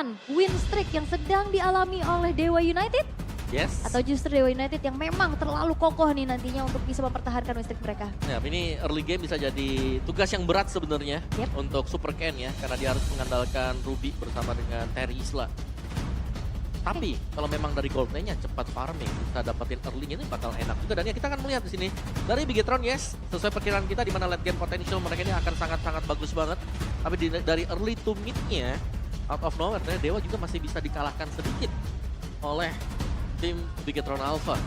mematahkan win streak yang sedang dialami oleh Dewa United? Yes. Atau justru Dewa United yang memang terlalu kokoh nih nantinya untuk bisa mempertahankan win streak mereka? Ya, ini early game bisa jadi tugas yang berat sebenarnya untuk Super Ken ya, karena dia harus mengandalkan Ruby bersama dengan Terry Isla. Tapi kalau memang dari gold lane-nya cepat farming, bisa dapetin early ini bakal enak juga. Dan ya kita akan melihat di sini dari Bigetron, yes, sesuai perkiraan kita di mana late game potential mereka ini akan sangat-sangat bagus banget. Tapi dari early to mid-nya, out of nowhere, ternyata Dewa juga masih bisa dikalahkan sedikit oleh tim Bigetron Alpha.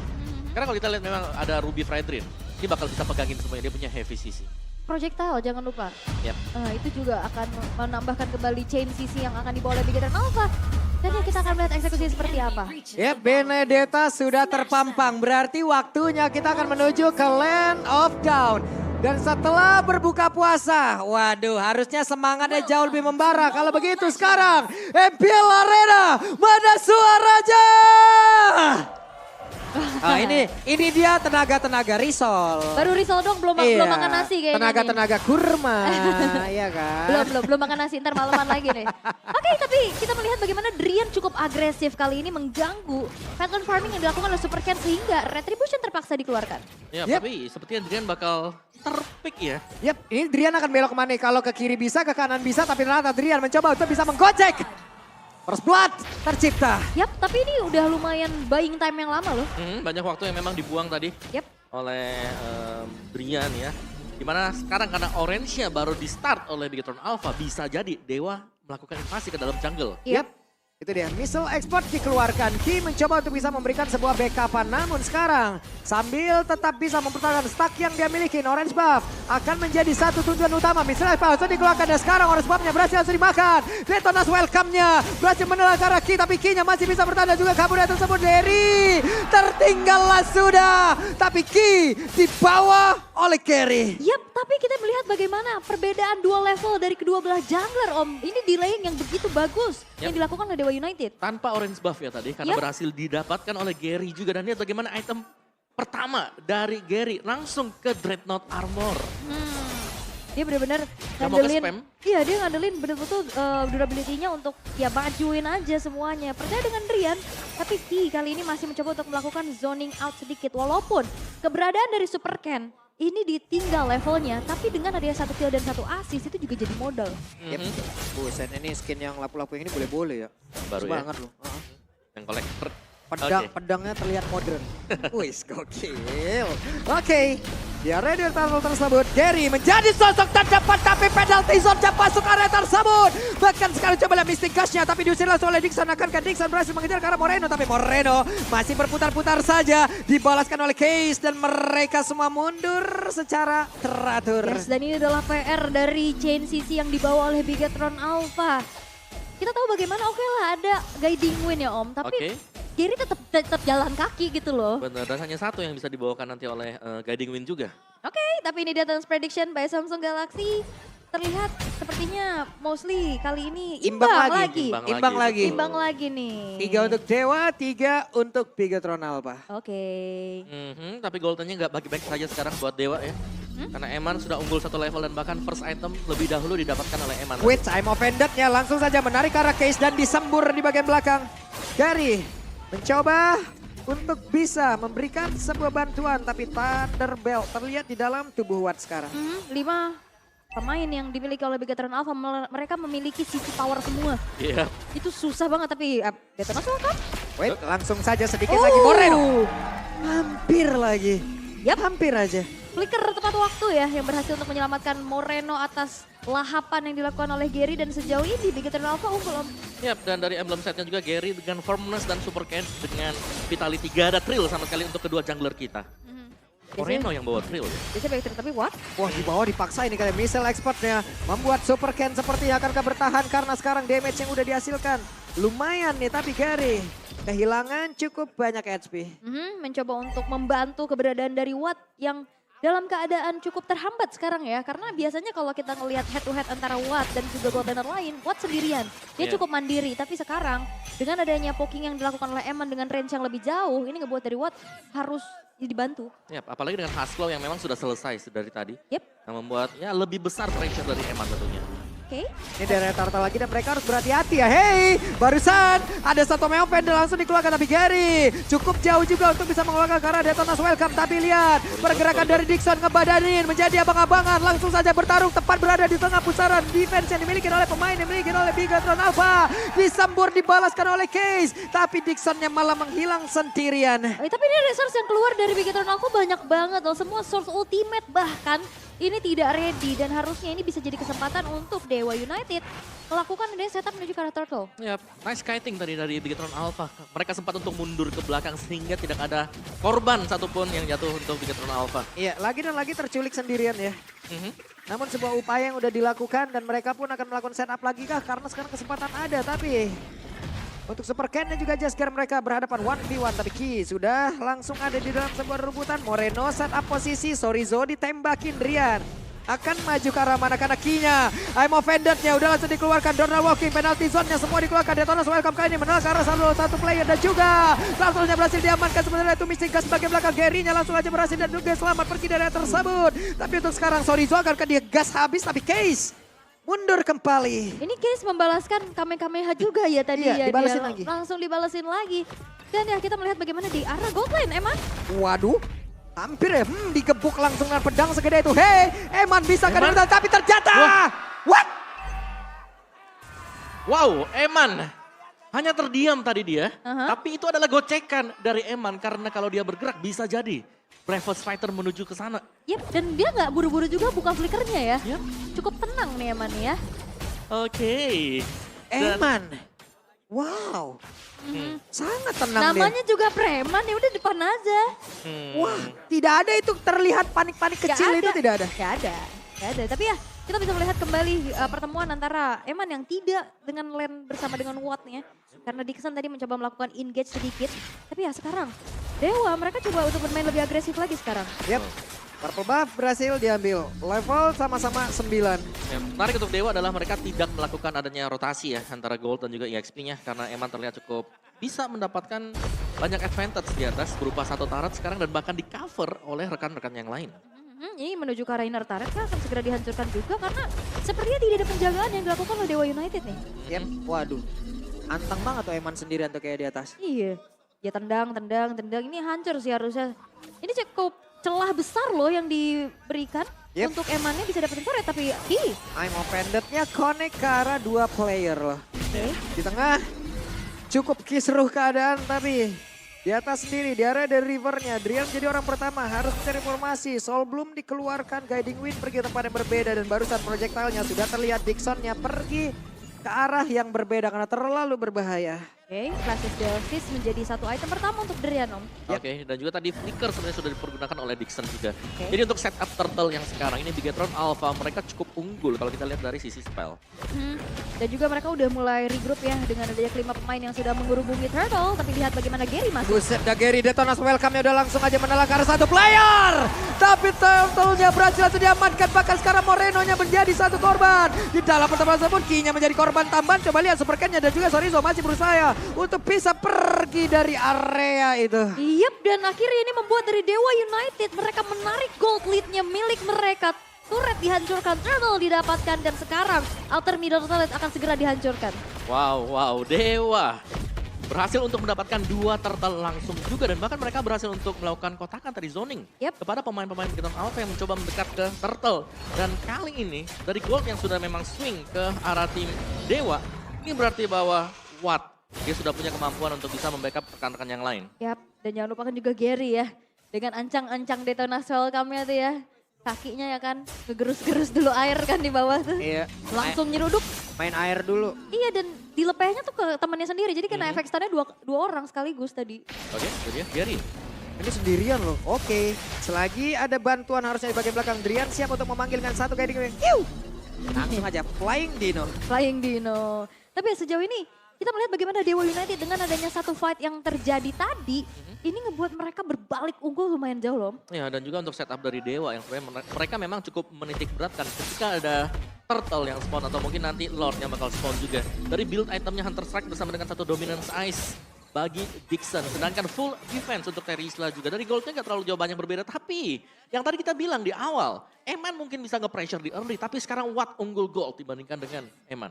Karena kalau kita lihat memang ada Ruby Fredrin, dia bakal bisa pegangin semuanya, dia punya heavy CC. Projectile jangan lupa. Yep. Itu juga akan menambahkan kembali chain CC yang akan dibawa oleh Bigetron Alpha. Dan ya kita akan melihat eksekusi seperti apa. Ya, Benedetta sudah terpampang. Berarti waktunya kita akan menuju ke Land of Dawn. Dan setelah berbuka puasa, waduh harusnya semangatnya jauh lebih membara. Kalau begitu sekarang, MPL Arena, mana suaranya? Ah, ini dia tenaga-tenaga risol. Baru risol dong, belum makan nasi kayaknya. Tenaga-tenaga kurma, iya kan? Belum makan nasi, ntar malaman lagi nih. Oke, tapi kita melihat bagaimana Drian cukup agresif kali ini mengganggu pattern farming yang dilakukan oleh Super Ken sehingga Retribution terpaksa dikeluarkan. Ya, tapi sepertinya Drian bakal terpick ya. Yap, ini Drian akan belok kemana nih? Kalau ke kiri bisa, ke kanan bisa, tapi ternyata Drian mencoba untuk bisa menggocek. First blood tercipta. Yap, tapi ini udah lumayan buying time yang lama loh. Banyak waktu yang memang dibuang tadi oleh Drian ya. Dimana sekarang karena orange-nya baru di start oleh Bigetron Alpha, bisa jadi Dewa melakukan invasi ke dalam jungle. Yap. Itu dia, missile export dikeluarkan. Ki mencoba untuk bisa memberikan sebuah backupan. Namun sekarang sambil tetap bisa mempertahankan stack yang dia miliki. Orange buff akan menjadi satu tujuan utama. Missile export langsung dikeluarkan dan sekarang orange buffnya berhasil langsung dimakan. Letonas welcome-nya berhasil menelan ke arah Ki. Tapi Ki-nya masih bisa bertahan juga kabur dari tersebut. Derry tertinggallah sudah. Tapi Ki dibawa oleh Carry. Yap, tapi kita melihat bagaimana perbedaan dua level dari kedua belah jungler Om. Ini delaying yang begitu bagus yang dilakukan oleh Dewa United. Tanpa orange buff ya tadi, karena berhasil didapatkan oleh Gary juga. Dan lihat bagaimana item pertama dari Gary langsung ke Dreadnought Armor. Dia benar-benar mau ke ngandelin, spam? iya dia ngandelin betul-betul durability-nya untuk ya majuin aja semuanya. Percaya dengan Drian, tapi Ki kali ini masih mencoba untuk melakukan zoning out sedikit. Walaupun keberadaan dari Super Ken ini ditinggal levelnya, tapi dengan adanya satu kill dan satu assist itu juga jadi modal. Yep. Buset, ini skin yang lapu-lapu yang ini boleh-boleh ya. Baru ya? Banget loh. Yang kolektor. Pedangnya terlihat modern. Wis, gokil. Oke, di area tunnel tersebut, Gary menjadi sosok terdepan tapi penalty zone masuk area tersebut. Bahkan sekarang coba lihat Mystic Gush-nya, tapi diusir langsung oleh Dixon. Akankah Dixon berhasil mengejar ke arah Moreno, tapi Moreno masih berputar-putar saja. Dibalaskan oleh Case dan mereka semua mundur secara teratur. Yes, dan ini adalah PR dari chain CC yang dibawa oleh Bigetron Alpha. Kita tahu bagaimana, oke lah ada guiding win ya Om, tapi Gary tetap jalan kaki gitu loh. Benar, dan hanya satu yang bisa dibawakan nanti oleh Guiding Wind juga. Oke, tapi ini Data's Prediction by Samsung Galaxy. Terlihat sepertinya mostly kali ini imbang lagi. Imbang lagi nih. 3 untuk Dewa, 3 untuk Bigetron Alpha. Oke. Tapi goldennya nggak bagi-bagi saja sekarang buat Dewa ya. Karena Eman sudah unggul satu level dan bahkan first item lebih dahulu didapatkan oleh Eman. Which I'm offended ya, langsung saja menarik ke arah Case dan disembur di bagian belakang. Gary mencoba untuk bisa memberikan sebuah bantuan, tapi Thunderbelt terlihat di dalam tubuh Watt sekarang. 5 pemain yang dimiliki oleh Bigetron Alpha, mereka memiliki sisi power semua. Iya. Itu susah banget, tapi Detonas welcome. Wait, langsung saja sedikit lagi Moreno. Hampir lagi. Yap, hampir aja. Flicker tepat waktu ya yang berhasil untuk menyelamatkan Moreno atas lahapan yang dilakukan oleh Gary, dan sejauh ini Bigetron Alpha unggul Om. Yap, dan dari emblem setnya juga Gary dengan Firmness dan Super Ken dengan Vitality. Gak ada Trill sama sekali untuk kedua jungler kita. Moreno yang bawa Trill. Biasanya baik Trill, tapi what? Wah, di bawah dipaksa ini kali missile exportnya. Membuat Super Ken sepertinya akan bertahan karena sekarang damage yang udah dihasilkan. Lumayan nih, tapi Gary kehilangan cukup banyak HP. Mencoba untuk membantu keberadaan dari Watt yang dalam keadaan cukup terhambat sekarang ya. Karena biasanya kalau kita ngelihat head to head antara Watt dan juga gold laner lain, Watt sendirian. Dia cukup mandiri, tapi sekarang dengan adanya poking yang dilakukan oleh Eman dengan range yang lebih jauh, ini ngebuat dari Watt harus dibantu. Yap, apalagi dengan Hasclaw yang memang sudah selesai dari tadi. Yep. Yang membuat ya lebih besar pressure dari Eman tentunya. Oke. Ini dari Turtle lagi dan mereka harus berhati-hati ya. Hey, barusan ada satu Meo Vendor langsung dikeluarkan tapi Gary cukup jauh juga untuk bisa mengeluarkan karena Detonas welcome. Tapi lihat pergerakan dari Dixon ngebadanin menjadi abang-abangan. Langsung saja bertarung tepat berada di tengah pusaran defense yang dimiliki oleh pemain yang dimiliki oleh Bigatron Alpha. Disembur dibalaskan oleh Case. Tapi Dixonnya malah menghilang sendirian. Tapi ini resource yang keluar dari Bigatron Alpha banyak banget loh. Semua source ultimate bahkan ini tidak ready dan harusnya ini bisa jadi kesempatan untuk Dewa United melakukan ini setup menuju ke arah Turtle. Ya, nice kiting tadi dari Bigatron Alpha. Mereka sempat untuk mundur ke belakang sehingga tidak ada korban satupun yang jatuh untuk Bigatron Alpha. Iya, lagi dan lagi terculik sendirian ya. Namun sebuah upaya yang udah dilakukan dan mereka pun akan melakukan setup lagi kah? Karena sekarang kesempatan ada tapi untuk Super Ken dan juga Jasker mereka berhadapan 1v1. Tapi Ki sudah langsung ada di dalam sebuah rebutan. Moreno setup posisi, Sorizo ditembakin Drian. Akan maju ke arah mana karena Ki-nya. I'm offended-nya udah langsung dikeluarkan. Donald Walking, penalty zone-nya semua dikeluarkan. Detonas welcome kali ini menolak ke arah satu player dan juga langsungnya berhasil diamankan. Sebenarnya itu missing gas bagian belakang. Gary-nya langsung aja berhasil dan juga selamat pergi dari tersebut. Tapi untuk sekarang Sorizo akan dia gas habis tapi Case mundur kembali. Ini Case membalaskan Kamehameha juga ya tadi Iya, ya. dibalesin dia lagi. langsung dibalesin lagi. Dan ya kita melihat bagaimana di arah gold lane Eman. Waduh, hampir ya, digebuk langsung dengan pedang segede itu. Hey, Eman bisa ke dalam tapi terjatuh. What? Wow, Eman hanya terdiam tadi dia. Tapi itu adalah gocekan dari Eman karena kalau dia bergerak bisa jadi Bravest Fighter menuju ke sana. Yep, dan dia nggak buru-buru juga buka flickernya ya. Yep. Cukup tenang nih Eman ya. Oke. Dan- Eman. Wow. Sangat tenang Namanya juga preman ya udah depan aja. Hmm. dia. Wah, tidak ada itu terlihat panik-panik Nggak kecil itu tidak ada. Gak ada. Gak ada. Tapi ya kita bisa melihat kembali pertemuan antara Eman yang tidak dengan lane bersama dengan Watt nih ya. Karena Dixon tadi mencoba melakukan engage sedikit. Tapi ya sekarang Dewa mereka coba untuk bermain lebih agresif lagi sekarang. Yep. Purple buff berhasil diambil. Level sama-sama 9. Yang menarik untuk Dewa adalah mereka tidak melakukan adanya rotasi ya antara Gold dan juga EXP-nya karena Eman terlihat cukup bisa mendapatkan banyak advantage di atas berupa satu turret sekarang dan bahkan di cover oleh rekan-rekan yang lain. Ini menuju ke arah inner turret kan akan segera dihancurkan juga karena sepertinya tidak ada penjagaan yang dilakukan oleh Dewa United nih. Yep. Waduh. Anteng banget tuh Eman sendirian tuh kayak di atas. Iya. Ya tendang. Ini hancur sih harusnya. Ini cukup celah besar loh yang diberikan Yep. untuk Emannya bisa dapetin turret tapi I'm offended-nya connect ke arah 2 player loh. Oke. Di tengah cukup kisruh keadaan tapi di atas sendiri di area dari rivernya. Drian jadi orang pertama harus mencari formasi. Soul belum dikeluarkan, Guiding Wind pergi ke tempat yang berbeda dan barusan projectile-nya sudah terlihat Dixon-nya pergi ke arah yang berbeda karena terlalu berbahaya. Oke, Classic Delphis menjadi satu item pertama untuk Drian Om. Oke, dan juga tadi Flicker sebenarnya sudah dipergunakan oleh Dixon juga. Oke. Jadi untuk setup Turtle yang sekarang ini Bigatron Alpha mereka cukup unggul kalau kita lihat dari sisi spell. Dan juga mereka udah mulai regroup ya dengan adanya kelima pemain yang sudah menghubungi Turtle. Tapi lihat bagaimana Gary masuk. Buset dah Gary, Detonas welcome-nya udah langsung aja menelak ke arah 1 player. Tapi Turtle-nya berhasil langsung diamankan. Bahkan sekarang Moreno-nya menjadi satu korban. Di dalam pertemuan tersebut Ki-nya menjadi korban tambahan. Coba lihat Super Ken-nya dan juga Sorizo masih berusaha untuk bisa pergi dari area itu. Yep, dan akhirnya ini membuat dari Dewa United mereka menarik gold lead-nya milik mereka. Turret dihancurkan, Turtle didapatkan dan sekarang Outer Middle Turret akan segera dihancurkan. Wow, Dewa berhasil untuk mendapatkan 2 turtle langsung juga dan bahkan mereka berhasil untuk melakukan kotakan tadi zoning Yep. kepada pemain-pemain Bigatron Alpha yang mencoba mendekat ke turtle. Dan kali ini dari Gold yang sudah memang swing ke arah tim Dewa, ini berarti bahwa Watt dia sudah punya kemampuan untuk bisa membackup rekan-rekan yang lain. Yap, dan jangan lupakan juga Gary ya. Dengan ancang-ancang Detonas welcome-nya tuh ya. Kakinya ya kan, ngegerus-gerus dulu air kan di bawah tuh. Iya. Langsung nyeruduk. Main air dulu. Iya, dan dilepehnya tuh ke temannya sendiri. Jadi kena efek stunnya dua orang sekaligus tadi. Oke, itu dia Gary. Ini sendirian loh. Oke. Selagi ada bantuan harusnya di bagian belakang. Drian siap untuk memanggil dengan satu Guiding Wind. Langsung aja Flying Dino. Flying Dino. Tapi ya sejauh ini kita melihat bagaimana Dewa United dengan adanya satu fight yang terjadi tadi. Ini ngebuat mereka berbalik unggul lumayan jauh loh. Ya, dan juga untuk setup dari Dewa yang sebenarnya mereka memang cukup menitik beratkan ketika ada turtle yang spawn atau mungkin nanti Lord yang bakal spawn juga. Dari build itemnya Hunter Strike bersama dengan satu Dominance Ice. bagi Dixon. Sedangkan full defense untuk Terisla juga. Dari goldnya nggak terlalu jauh banyak berbeda. Tapi yang tadi kita bilang di awal, Eman mungkin bisa nge-pressure di early. Tapi sekarang Watt unggul gold dibandingkan dengan Eman.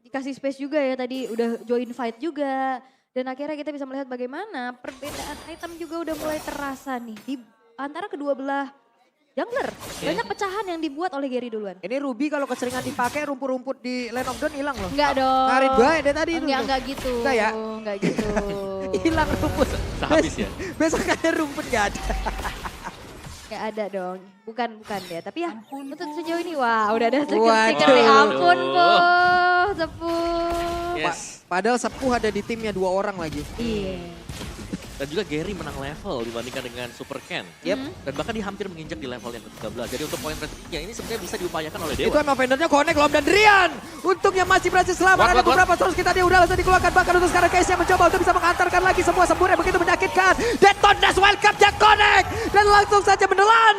Dikasih space juga ya tadi, udah join fight juga. Dan akhirnya kita bisa melihat bagaimana perbedaan item juga udah mulai terasa nih. Di antara kedua belah jungler. Banyak pecahan yang dibuat oleh Gary duluan. Ini Ruby kalau keseringan dipakai rumput-rumput di Lane of Dawn hilang loh. Enggak dong. Ngarit gue deh tadi itu. Enggak gitu. Enggak ya? Enggak gitu. Hilang rumput. Habis ya? Besok ada rumput gak ada. Enggak ada dong. Bukan ya. Tapi ya untuk sejauh ini wah udah ada stiker Waduh. nih. Ampun po. Sepuh. Yes. Padahal Sepuh ada di timnya 2 orang lagi. Iya. Dan juga Gary menang level dibandingkan dengan Super Ken. Dan bahkan dia hampir menginjak di level yang ke-13. Jadi untuk poin ratingnya ini sebenarnya bisa diupayakan oleh Dewa. Itu emang vendornya connect Lom dan Drian. Untungnya masih berhasil selamat. Ada beberapa source kita dia udah langsung dikeluarkan. Bahkan untuk sekarang Case yang mencoba untuk bisa mengantarkan lagi semua sembur yang begitu menyakitkan. Deton Dash Wildcard Jet Connect. Dan langsung saja menelan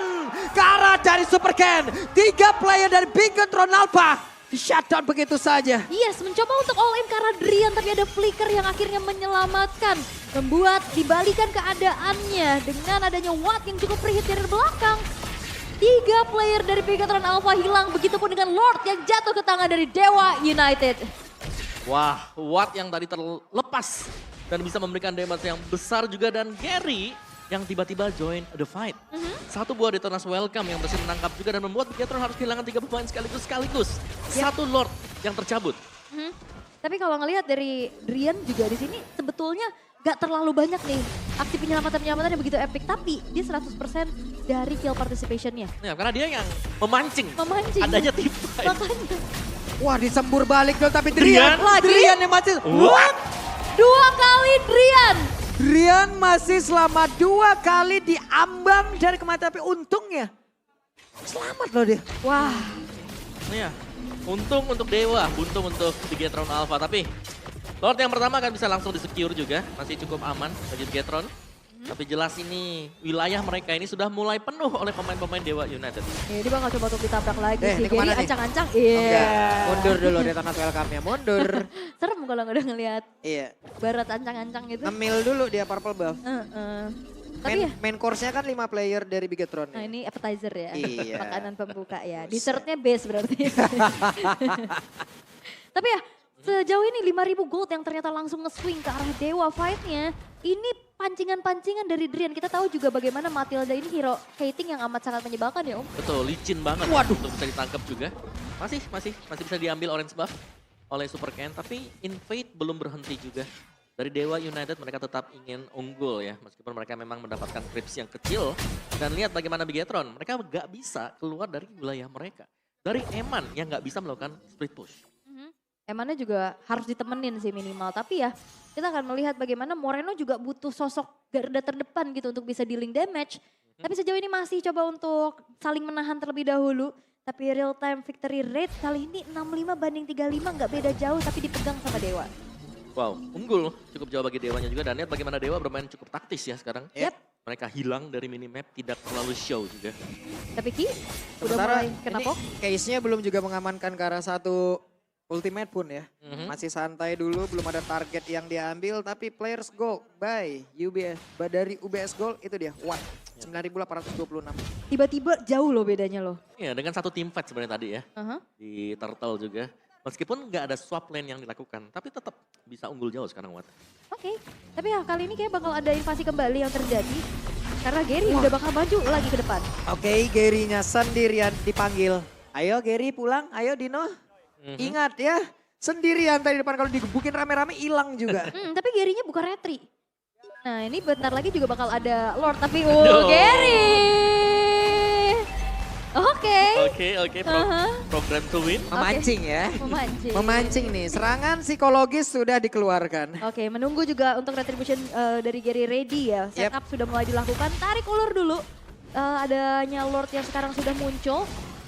ke arah dari Super Ken. 3 player dari Bigetron Alpha. Di shutdown begitu saja. Yes, mencoba untuk all in ke arah Drian tapi ada flicker yang akhirnya menyelamatkan. Membuat dibalikan keadaannya dengan adanya Watt yang cukup perhit dari belakang. 3 player dari Bigetron Alpha hilang, begitupun dengan Lord yang jatuh ke tangan dari Dewa United. Wah, Watt yang tadi terlepas dan bisa memberikan damage yang besar juga. Dan Gary yang tiba-tiba join the fight. Satu buah Detonas Welcome yang berhasil menangkap juga dan membuat Bigetron harus kehilangan 3 pemain sekaligus. Satu Lord yang tercabut. Tapi kalau ngelihat dari Drian juga di sini sebetulnya gak terlalu banyak nih aksi penyelamatan-penyelamatan yang begitu epic. Tapi dia 100% dari kill participationnya. Ya, karena dia yang memancing. Adanya tim fight. Makanya. Wah disembur balik dong tapi Drian? Drian yang masih. What? 2 kali Drian. Drian masih selama 2 kali diambang dari kematian. Tapi untungnya selamat loh dia. Wah. Iya, untung untuk Dewa, untung untuk Bigetron Alpha. Tapi Lord yang pertama akan bisa langsung di-secure juga, masih cukup aman bagi Bigetron. Tapi jelas ini wilayah mereka ini sudah mulai penuh oleh pemain-pemain Dewa United. Dia bakal coba untuk ditabrak lagi ini sih. kemana Gary nih? ancang-ancang. Mundur dulu Detonas Welcome-nya, mundur. Serem kalau nggak udah ngelihat Iya, barat ancang-ancang gitu. ngemil dulu dia purple buff. Tapi ya, Main course-nya kan 5 player dari Bigetron. nah ini appetizer ya. Iya. Makanan pembuka ya. Dessertnya base berarti. Tapi ya, sejauh ini 5.000 gold yang ternyata langsung nge-swing ke arah Dewa fight-nya. Ini pancingan-pancingan dari Drian. Kita tahu juga bagaimana Matilda ini hero hating yang amat sangat menyebalkan ya Om. Betul, licin banget. Waduh. Untuk bisa ditangkap juga. Masih bisa diambil orange buff oleh Super Ken. Tapi Invade belum berhenti juga. Dari Dewa United mereka tetap ingin unggul ya. Meskipun mereka memang mendapatkan creeps yang kecil. Dan lihat bagaimana Bigetron. Mereka gak bisa keluar dari wilayah mereka. Dari Eman yang gak bisa melakukan split push. Emannya juga harus ditemenin sih minimal. Tapi ya kita akan melihat bagaimana Moreno juga butuh sosok garda terdepan gitu untuk bisa dealing damage. Tapi sejauh ini masih coba untuk saling menahan terlebih dahulu. Tapi real time victory rate kali ini 65 banding 35 nggak beda jauh tapi dipegang sama Dewa. Wow, unggul cukup jauh bagi Dewanya juga. Dan lihat bagaimana Dewa bermain cukup taktis ya sekarang. Yep. Mereka hilang dari minimap, tidak terlalu show juga. Tapi Ki udah Sementara mulai kena ini pok. case-nya belum juga mengamankan ke arah satu ultimate pun ya. Masih santai dulu, belum ada target yang diambil. Tapi players gold by UBS. Dari UBS Gold itu dia, Watt. 9.826. Tiba-tiba jauh loh bedanya loh. Iya, dengan satu team fight sebenarnya tadi ya. Di Turtle juga. Meskipun nggak ada swap lane yang dilakukan, tapi tetap bisa unggul jauh sekarang Watt. Oke, tapi ya kali ini kayak bakal ada invasi kembali yang terjadi. Karena Gary udah bakal maju lagi ke depan. Oke, Gary-nya sendirian dipanggil. Ayo Gary pulang, ayo Dino. Ingat ya, sendirian tadi depan kalau digebukin rame-rame hilang juga. Tapi Gary-nya bukan retri. Nah ini bentar lagi juga bakal ada Lord, tapi Aduh. Gary. Oke. Oke, program to win. Memancing ya. Memancing. Memancing nih, serangan psikologis sudah dikeluarkan. Oke, menunggu juga untuk retribution dari Gary ready ya. Setup sudah mulai dilakukan, tarik ulur dulu. Adanya Lord yang sekarang sudah muncul.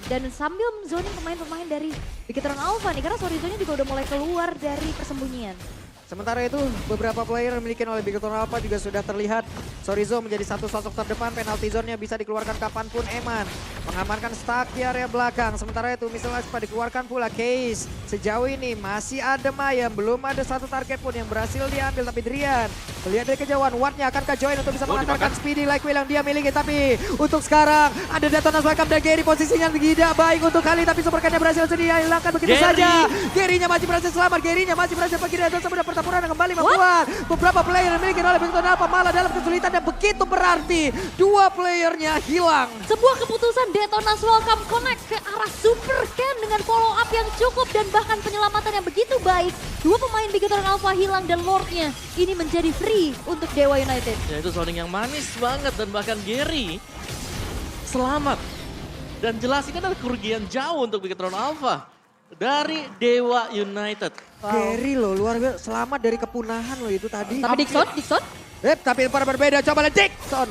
Dan sambil zoning pemain-pemain dari Bigetron Alpha nih, karena Sorizonya juga udah mulai keluar dari persembunyian. Sementara itu beberapa player yang dimiliki oleh Bigoton Alpha juga sudah terlihat. Sorizo menjadi satu sosok terdepan, penalti zone-nya bisa dikeluarkan kapanpun. Eman mengamankan Stuck di area belakang. Sementara itu Missile Expat dikeluarkan pula. Case sejauh ini masih ada Mayam, belum ada satu target pun yang berhasil diambil. Tapi Drian melihat dari kejauhan, Wattnya akankah join untuk bisa mengantarkan Speedy like Will yang dia miliki. Tapi untuk sekarang ada Detonas Welcome dan Gary, posisinya tidak baik untuk kali. Tapi Supercan-nya berhasil dihilangkan begitu saja. Gary-nya masih berhasil selamat, Gary-nya masih berhasil pergi dan semudah pertempuran yang kembali membuat beberapa player yang dimiliki oleh Bigoton Alpha malah dalam kesulitan dan begitu berarti dua playernya hilang. Sebuah keputusan Detonas Welcome Connect ke arah Supercan dengan follow up yang cukup dan bahkan penyelamatan yang begitu baik. Dua pemain Bigoton Alpha hilang dan Lord-nya ini menjadi free untuk Dewa United. Ya itu sounding yang manis banget dan bahkan Gary selamat. Dan jelas ini kan ada kerugian jauh untuk Bigoton Alpha dari Dewa United. Gary loh luar biasa, selamat dari kepunahan loh itu tadi. Tapi Dixon? Tapi berbeda, coba lihat Dixon.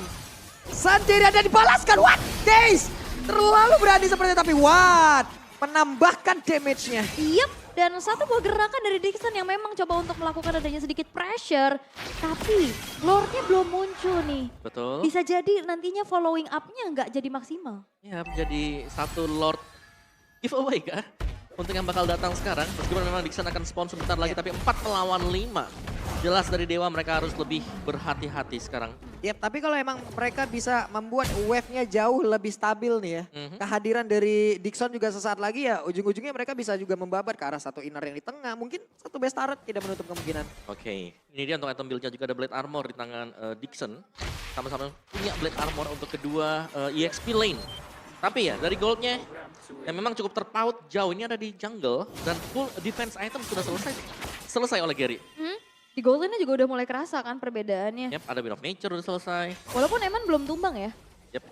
Sendirian dan dibalaskan, what? Guys, terlalu berani seperti itu, tapi what? Menambahkan damage-nya. Yep, dan satu buah gerakan dari Dixon yang memang coba untuk melakukan adanya sedikit pressure. Tapi Lord-nya belum muncul nih. Betul. Bisa jadi nantinya following up-nya nggak jadi maksimal. Ya menjadi satu Lord giveaway kah? Untuk yang bakal datang sekarang, meskipun memang Dixon akan spawn sebentar lagi, tapi 4 melawan 5. Jelas dari Dewa mereka harus lebih berhati-hati sekarang. Yap, tapi kalau emang mereka bisa membuat wave-nya jauh lebih stabil nih ya. Kehadiran dari Dixon juga sesaat lagi ya, ujung-ujungnya mereka bisa juga membabat ke arah satu inner yang di tengah. Mungkin satu base turret tidak menutup kemungkinan. Oke, ini dia untuk item build-nya juga ada Blade Armor di tangan Dixon. Sama-sama punya Blade Armor untuk kedua EXP lane. Tapi ya dari goldnya yang memang cukup terpaut jauh ini ada di jungle dan full defense item sudah selesai oleh Gary. Di Golden-nya juga udah mulai kerasa kan perbedaannya. Yep, ada Wind of Nature udah selesai. Walaupun Eman belum tumbang ya. Yep.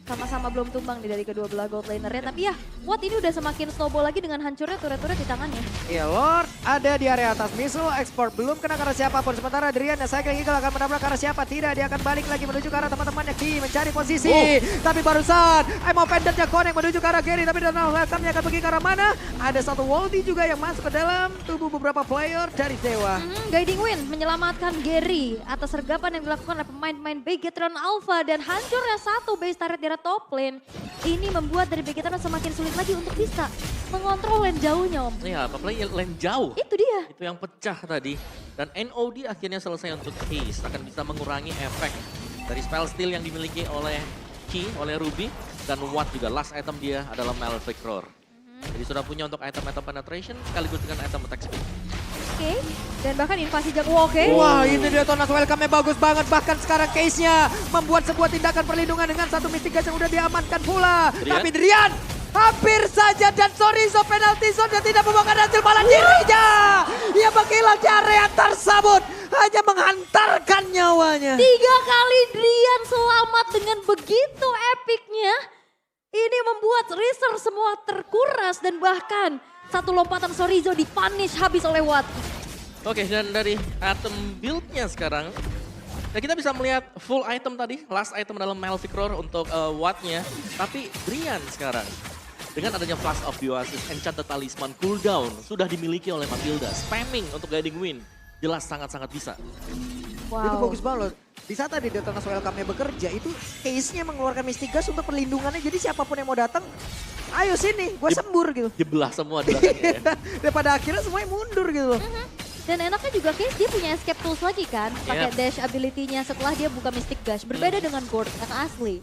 Sama-sama belum tumbang nih dari kedua belah gold laner-nya. Tapi ya, Watt ini udah semakin snowball lagi dengan hancurnya turret-turret di tangannya. Iya, Lord ada di area atas. Missile export belum kena ke arah siapapun. Sementara Adrian dan Cycling Eagle akan menabrak ke arah siapa. Tidak, dia akan balik lagi menuju ke arah teman-temannya. Ki mencari posisi. Tapi barusan Emo Pendant-nya connect menuju ke arah Gary. Tapi Donald Welcome-nya akan pergi ke arah mana? Ada satu Waldi juga yang masuk ke dalam tubuh beberapa player dari Dewa. Guiding Wind menyelamatkan Gary atas sergapan yang dilakukan oleh pemain-pemain Bigetron Alpha. Dan hancurnya satu base turret di arah top lane. Ini membuat dari Bigetron semakin sulit lagi untuk bisa mengontrol lane jauhnya, Om. Iya, apalagi lane jauh. Itu dia. Itu yang pecah tadi. Dan NOD akhirnya selesai untuk Case. Akan bisa mengurangi efek dari spell steal yang dimiliki oleh Ki, oleh Ruby. Dan Watt juga last item dia adalah Malefic Roar. Jadi sudah punya untuk item-item penetration sekaligus dengan item attack speed. Oke. Dan bahkan invasi jago oke. Wah, ini dia Detonas Welcome-nya bagus banget. Bahkan sekarang Case-nya membuat sebuah tindakan perlindungan dengan satu Mystic Gas yang udah diamankan pula. Tapi Drian hampir saja dan Sorizo penalti zone dan tidak membuahkan hasil, malah dirinya ia menghilang di area tersebut, hanya menghantarkan nyawanya. 3 kali Drian selamat dengan begitu epicnya. Ini membuat resource semua terkuras dan bahkan satu lompatan Sorizo dipunish habis oleh Watt. Oke, dan dari item build-nya sekarang, ya kita bisa melihat full item tadi, last item adalah Malefic Roar untuk Watt-nya. Tapi Brian sekarang, dengan adanya Flash of Bioasis, Enchanted Talisman, cooldown sudah dimiliki oleh Matilda. Spamming untuk Guiding Wind, jelas sangat-sangat bisa. Itu bagus banget loh. Di saat tadi Detonas Welcome-nya bekerja, itu Case-nya mengeluarkan Mystic Gas untuk perlindungannya. Jadi siapapun yang mau datang, ayo sini, gue sembur gitu. Dibelah semua di belakangnya ya. Dan pada akhirnya semuanya mundur gitu loh. Dan enaknya juga Case dia punya escape tools lagi kan. Pakai dash ability-nya setelah dia buka Mystic Gush. Berbeda dengan Gord yang asli.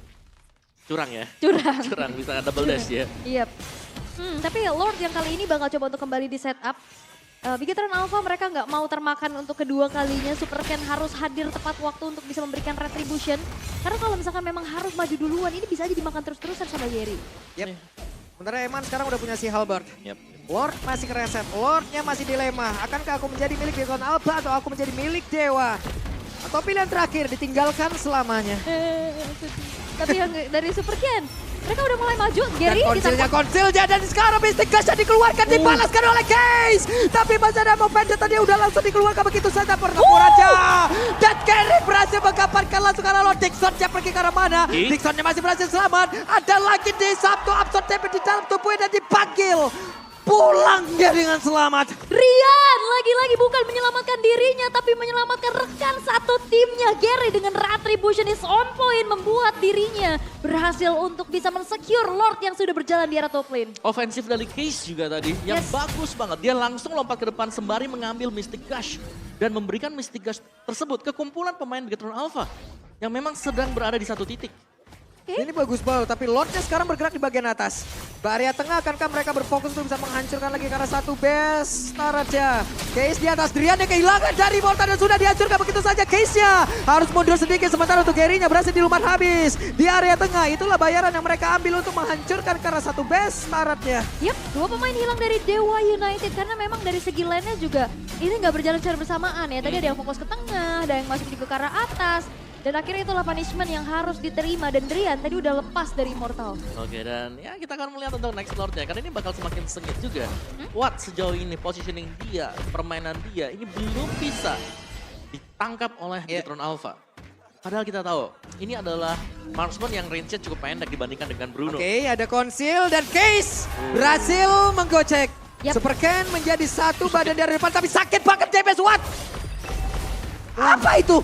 Curang ya? Curang. Curang, bisa double dash ya. Iya. Tapi Lord yang kali ini bakal coba untuk kembali di setup. Bigetron Alpha mereka nggak mau termakan untuk kedua kalinya. Supercan harus hadir tepat waktu untuk bisa memberikan retribution. Karena kalau misalkan memang harus maju duluan, ini bisa aja dimakan terus-terusan sama Gary. Yep. Sementara Eman sekarang udah punya si Halberd. Yep. Lord masih kereset, Lordnya masih dilema. Akankah aku menjadi milik Bigetron Alpha atau aku menjadi milik Dewa? Atau pilihan terakhir, ditinggalkan selamanya. Tapi yang dari Supercan, mereka udah mulai maju. Gary Dan konsilnya dan sekarang Mystic Gas dikeluarkan, dibalaskan oleh Case. Tapi masih ada mau pendek tadi udah langsung dikeluarkan begitu saja pertempuran aja. Dan Gary berhasil menggaparkan langsung karena Lord Dixonnya pergi ke arah mana. Dixonnya masih berhasil selamat. Ada lagi di Sabtu Absorb TP di dalam tubuhnya dan dipanggil pulang dia dengan selamat. Rian lagi-lagi bukan menyelamatkan dirinya tapi menyelamatkan rekan satu timnya. Gary dengan retribution is on point membuat dirinya berhasil untuk bisa mensecure Lord yang sudah berjalan di arah top lane. Ofensif dari Case juga tadi yang Yes. bagus banget. Dia langsung lompat ke depan sembari mengambil Mystic Gush dan memberikan Mystic Gush tersebut ke kumpulan pemain Bigetron Alpha yang memang sedang berada di satu titik. Ini bagus banget, tapi Lordnya sekarang bergerak di bagian atas. Area tengah, akankah mereka berfokus untuk bisa menghancurkan lagi karena satu base Taraja. Case di atas, Drian yang kehilangan dari Mortal dan sudah dihancurkan begitu saja. Case-nya harus mundur sedikit sementara untuk Gary-nya berhasil dilumat habis. Di area tengah, itulah bayaran yang mereka ambil untuk menghancurkan karena satu base Taratnya. Yap, dua pemain hilang dari Dewa United karena memang dari segi lane-nya juga ini nggak berjalan secara bersamaan ya. Tadi ada yang fokus ke tengah, ada yang masuk juga ke arah atas. Dan akhirnya itulah punishment yang harus diterima dan Drian tadi udah lepas dari Immortal. Oke, dan ya kita akan melihat untuk next Lord-nya karena ini bakal semakin sengit juga. Watt sejauh ini positioning dia, permainan dia ini belum bisa ditangkap oleh Bigetron Alpha. Padahal kita tahu ini adalah marksman yang range-nya cukup pendek dibandingkan dengan Bruno. Oke, ada Conceal dan Case berhasil menggocek. Yap. Super Ken menjadi satu badan dari depan tapi sakit banget JPS Watt. Apa itu?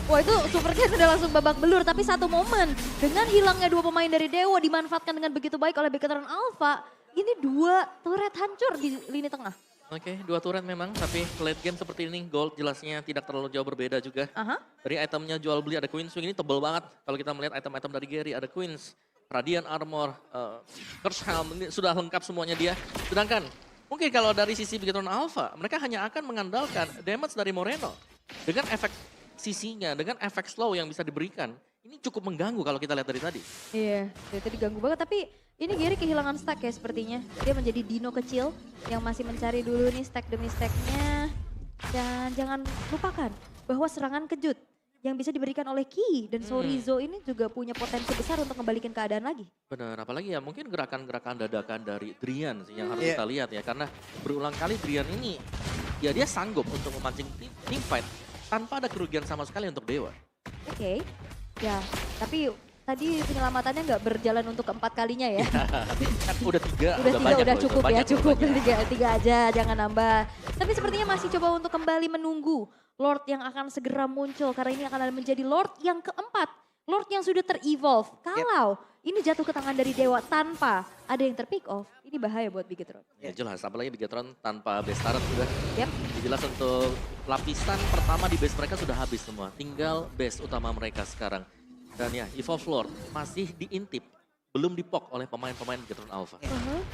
Wah itu Super Ken udah langsung babak belur, tapi satu momen dengan hilangnya dua pemain dari Dewa dimanfaatkan dengan begitu baik oleh Bigetron Alpha. Ini dua turret hancur di lini tengah. Oke, dua turret memang, tapi late game seperti ini Gold jelasnya tidak terlalu jauh berbeda juga. Aha. Dari itemnya jual beli ada Queen Swing ini tebel banget. Kalau kita melihat item-item dari Gary ada Queens, Radiant Armor, Curse Helm, ini sudah lengkap semuanya dia. Sedangkan mungkin kalau dari sisi Bigetron Alpha, mereka hanya akan mengandalkan damage dari Moreno. Dengan efek sisinya, dengan efek slow yang bisa diberikan. Ini cukup mengganggu kalau kita lihat dari tadi. Iya, dari tadi ganggu banget. Tapi ini Gary kehilangan stack ya sepertinya. Dia menjadi dino kecil yang masih mencari dulu nih stack demi stacknya. Dan jangan lupakan bahwa serangan kejut yang bisa diberikan oleh Ki dan Sorizo ini juga punya potensi besar untuk kembalikan keadaan lagi. Benar, apalagi ya mungkin gerakan-gerakan dadakan dari Drian sih yang harus kita lihat ya. Karena berulang kali Drian ini, ya dia sanggup untuk memancing team fight tanpa ada kerugian sama sekali untuk Dewa. Oke, ya tapi tadi penyelamatannya nggak berjalan untuk keempat kalinya ya. Kan udah tiga, Udah tiga, banyak udah loh itu, cukup ya, banyak loh, cukup. banyak. Tiga aja, jangan nambah. Tapi sepertinya masih coba untuk kembali menunggu Lord yang akan segera muncul. Karena ini akan menjadi Lord yang keempat. Lord yang sudah ter-evolve. Kalau ini jatuh ke tangan dari Dewa tanpa ada yang ter-pick off, ini bahaya buat Bigetron. Ya jelas, apalagi Bigetron tanpa base turret sudah. Yap. Jelas untuk lapisan pertama di base mereka sudah habis semua. Tinggal base utama mereka sekarang. Dan ya, Evolve Lord masih diintip. Belum dipok oleh pemain-pemain Bigetron Alpha.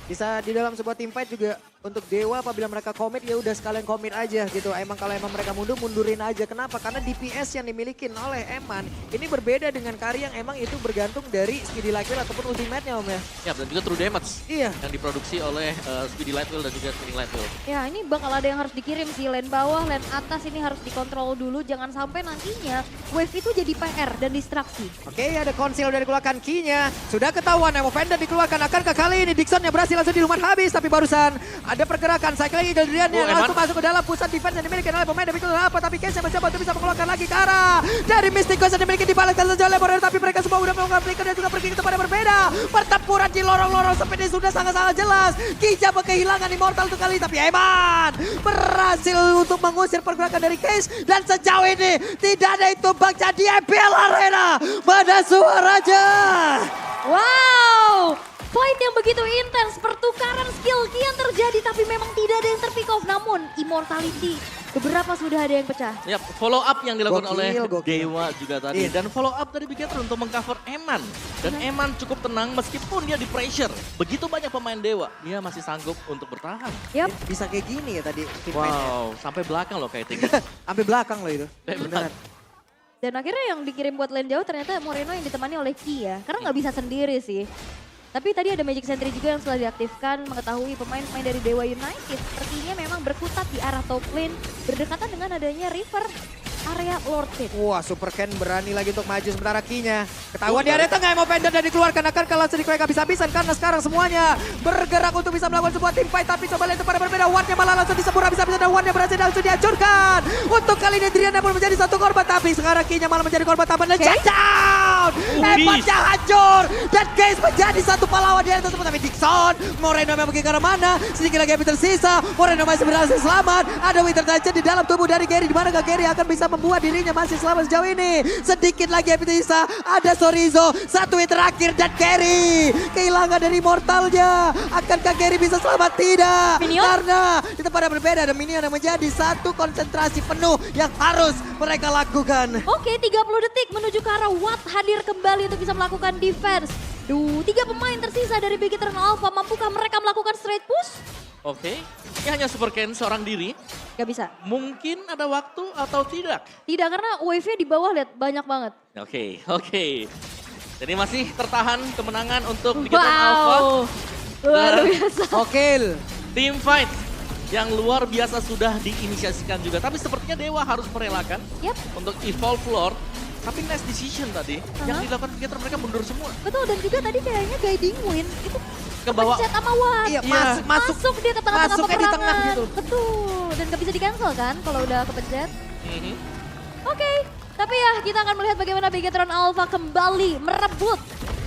Bisa di dalam sebuah team fight juga untuk Dewa apabila mereka komit ya udah sekalian komit aja gitu. Emang kalau emang mereka mundur, mundurin aja. Kenapa? Karena DPS yang dimiliki oleh Eman ini berbeda dengan Kari yang emang itu bergantung dari Speedy Lightwheel ataupun ultimate-nya Om ya. Ya, dan juga True Damage Iya. yang diproduksi oleh Speedy Lightwheel dan juga Spinning Lightwheel. Ya ini bakal ada yang harus dikirim sih, lane bawah, lane atas ini harus dikontrol dulu. Jangan sampai nantinya wave itu jadi PR dan distraksi. Oke, ada Conceal dari keluarkan Ki-nya. Sudah ketahuan Emo Fender dikeluarkan. Akankah kali ini Dixon yang berhasil langsung dilumat habis. Tapi barusan ada pergerakan. Cycling Eagle Drian yang Eman. langsung masuk ke dalam pusat defense yang dimiliki oleh pemain dari apa. Tapi Case yang mencoba untuk bisa mengeluarkan lagi ke arah dari Mysticos yang dimiliki dibalaskan saja oleh Moreno. Tapi mereka semua udah melakukan flicker dan juga pergi ke tempat yang berbeda. Pertempuran di lorong-lorong seperti ini sudah sangat-sangat jelas. Kija kehilangan Immortal untuk kali. Tapi Eman berhasil untuk mengusir pergerakan dari Case. Dan sejauh ini tidak ada itu bak jadi MPL Arena. Pada suaranya. Wow, fight yang begitu intens, pertukaran skill kian terjadi tapi memang tidak ada yang terpick off. Namun Immortality beberapa sudah ada yang pecah. Ya, follow up yang dilakukan oleh Gokil. Dewa juga tadi. Iya. Dan follow up dari Bigetron untuk mengcover Eman. Dan Eman cukup tenang meskipun dia di pressure. Begitu banyak pemain Dewa, dia masih sanggup untuk bertahan. Yap, Bisa kayak gini ya tadi team fight-nya. Wow, sampai belakang loh kayak Sampai belakang loh itu. Beneran. dan akhirnya yang dikirim buat lane jauh ternyata Moreno yang ditemani oleh Ki ya. Karena nggak bisa sendiri sih. Tapi tadi ada Magic Sentry juga yang setelah diaktifkan mengetahui pemain-pemain dari Dewa United sepertinya memang berkutat di arah top lane berdekatan dengan adanya River. area Lord Pit. Wah, Super Ken berani lagi untuk maju sementara Kinya. Ketahuan di area tengah, mau pendant dan dikeluarkan akan kalah sedikit mereka habis-habisan karena sekarang semuanya bergerak untuk bisa melakukan sebuah team fight. Tapi coba lihat pada berbeda, Wattnya malah langsung disembur habis-habisan dan Wattnya berhasil langsung dihancurkan. Untuk kali ini Driana pun menjadi satu korban, tapi sekarang Kinya malah menjadi korban tambahan dan shutdown. Hebatnya hancur dan Case menjadi satu pahlawan di atas, tapi Dixon, Moreno memang pergi ke arah mana? Sedikit lagi yang tersisa, Moreno masih berhasil selamat. Ada Winter Titan di dalam tubuh dari Gary, di mana Gary akan bisa membuat dirinya masih selamat sejauh ini. Sedikit lagi yang tersisa, ada Sorizo, satu hit terakhir dan Gary kehilangan dari mortalnya. Akankah Gary bisa selamat? Tidak, Minion? karena itu pada berbeda, ada Minion yang menjadi satu konsentrasi penuh yang harus mereka lakukan. Oke, 30 detik menuju ke arah Watt hadir kembali untuk bisa melakukan defense. 3 pemain tersisa dari Big Eternal Alpha, mampukah mereka melakukan straight push? Oke, ini hanya Super Ken seorang diri. Gak bisa. Mungkin ada waktu atau tidak. Tidak, karena wave-nya di bawah lihat banyak banget. Oke. Jadi masih tertahan kemenangan untuk Big Eternal Alpha. Luar Dan biasa. Oke. Team fight yang luar biasa sudah diinisiasikan juga. Tapi sepertinya Dewa harus merelakan Yap, untuk evolve Lord. Tapi nice decision tadi. Yang dilakukan Big Eternal mereka mundur semua. betul. Dan juga tadi kayaknya guiding win itu Ke bawah. pencet sama Watt. Iya, Iya. Masuk dia ke tengah-tengah masuknya di peperangan. tengah gitu. Betul. Dan gak bisa di cancel kan kalau udah kepencet. Mhm. Oke, tapi ya kita akan melihat bagaimana Bigetron Alpha kembali merebut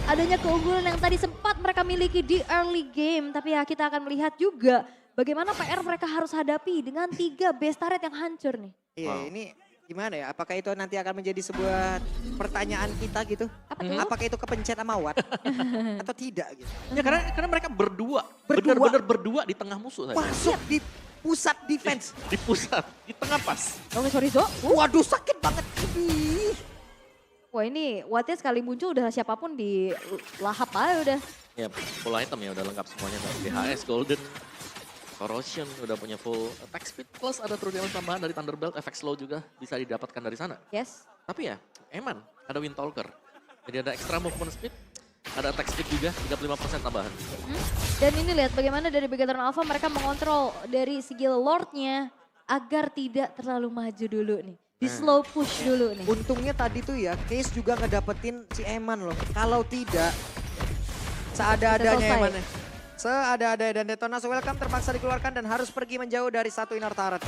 adanya keunggulan yang tadi sempat mereka miliki di early game. Tapi ya kita akan melihat juga bagaimana PR mereka harus hadapi dengan 3 base turret yang hancur nih. Iya, Wow. ini gimana ya? Apakah itu nanti akan menjadi sebuah pertanyaan kita gitu? Apa tuh? Apakah itu kepencet sama Watt atau tidak gitu? Ya karena mereka berdua. Berdua. Benar-benar berdua di tengah musuh tadi. Masuk di pusat defense. Di pusat, di tengah pas. Oke, sorry Zo. Waduh, sakit banget. Ih. Wah ini Wattnya sekali muncul udah siapapun di lahap aja udah. Ya, full item ya udah lengkap semuanya. DHS, Golden, Corrosion udah punya full attack speed. Plus ada true damage tambahan dari Thunderbelt, efek slow juga bisa didapatkan dari sana. Yes. Tapi ya, Eman ada Windtalker. Jadi ada extra movement speed, ada attack speed juga, 35% tambahan. Dan ini lihat bagaimana dari Bigetron Alpha mereka mengontrol dari segi Lordnya agar tidak terlalu maju dulu nih. Di slow push dulu nih. Untungnya tadi tuh ya, Case juga ngedapetin si Eman loh. Kalau tidak, seada-adanya Bisa selesai. Eman. Seada-adanya dan Detonas Welcome terpaksa dikeluarkan dan harus pergi menjauh dari satu inner turret.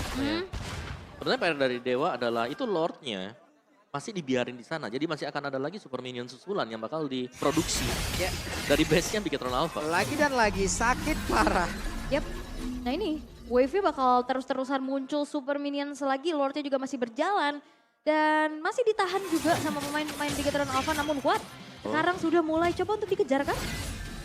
Sebenarnya PR dari Dewa adalah itu Lordnya masih dibiarin di sana. Jadi masih akan ada lagi super minion susulan yang bakal diproduksi Ya, dari base-nya Bigetron Alpha. lagi dan lagi sakit parah. Yap. Nah ini wave-nya bakal terus-terusan muncul super minion selagi Lordnya juga masih berjalan. Dan masih ditahan juga sama pemain-pemain Bigetron Alpha namun Watt sekarang sudah mulai coba untuk dikejar kan?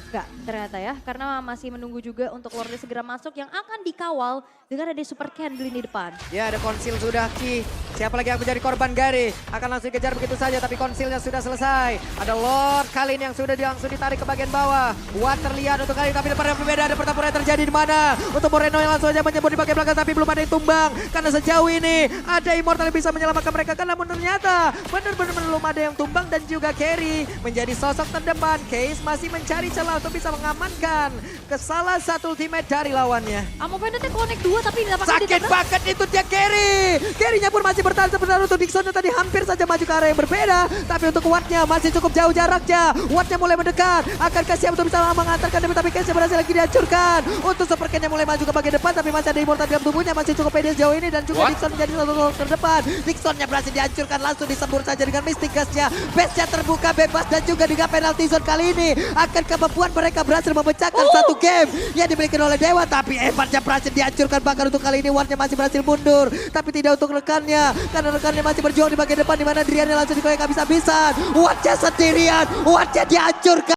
Enggak ternyata ya karena masih menunggu juga untuk Lordnya segera masuk yang akan dikawal dengan ada Super Ken di lini depan. Ya, ada konsil sudah Ki. Siapa lagi yang menjadi korban Gary? Akan langsung dikejar begitu saja tapi konsilnya sudah selesai. Ada Lord kali ini yang sudah langsung ditarik ke bagian bawah. Watt terlihat untuk kali ini tapi depan yang berbeda. Ada pertempuran yang terjadi di mana? Untuk Moreno yang langsung saja menyebut di bagian belakang tapi belum ada yang tumbang. Karena sejauh ini ada Immortal yang bisa menyelamatkan mereka. Kan namun ternyata benar-benar belum ada yang tumbang dan juga Gary menjadi sosok terdepan. Case masih mencari celah untuk bisa mengamankan ke salah satu ultimate dari lawannya. Amo Pendetnya connect 2 tapi dapatnya di Sakit tengah. banget itu dia Gary. Gary-nya pun masih bertahan sebenarnya untuk Dixonnya tadi hampir saja maju ke arah yang berbeda. Tapi untuk Watt-nya masih cukup jauh jaraknya. Watt-nya mulai mendekat. Akankah siap untuk bisa mengantarkan tapi Case berhasil lagi dihancurkan. Untuk Super Ken-nya mulai maju ke bagian depan tapi masih ada Immortal dalam tubuhnya. Masih cukup pede sejauh ini dan juga What? Dixon menjadi sosok terdepan. Dixonnya berhasil dihancurkan langsung disembur saja dengan Mystic Gas-nya. Base-nya terbuka bebas dan juga dengan penalty zone kali ini. Akankah membuat mereka berhasil memecahkan satu game yang dimiliki oleh Dewa. Tapi Evan-nya berhasil dihancurkan bahkan untuk kali ini Watt-nya masih berhasil mundur. Tapi tidak untuk rekannya. Karena rekannya masih berjuang di bagian depan di mana Driana langsung dikoyak habis-habisan. Watt-nya sendirian. Watt-nya dihancurkan.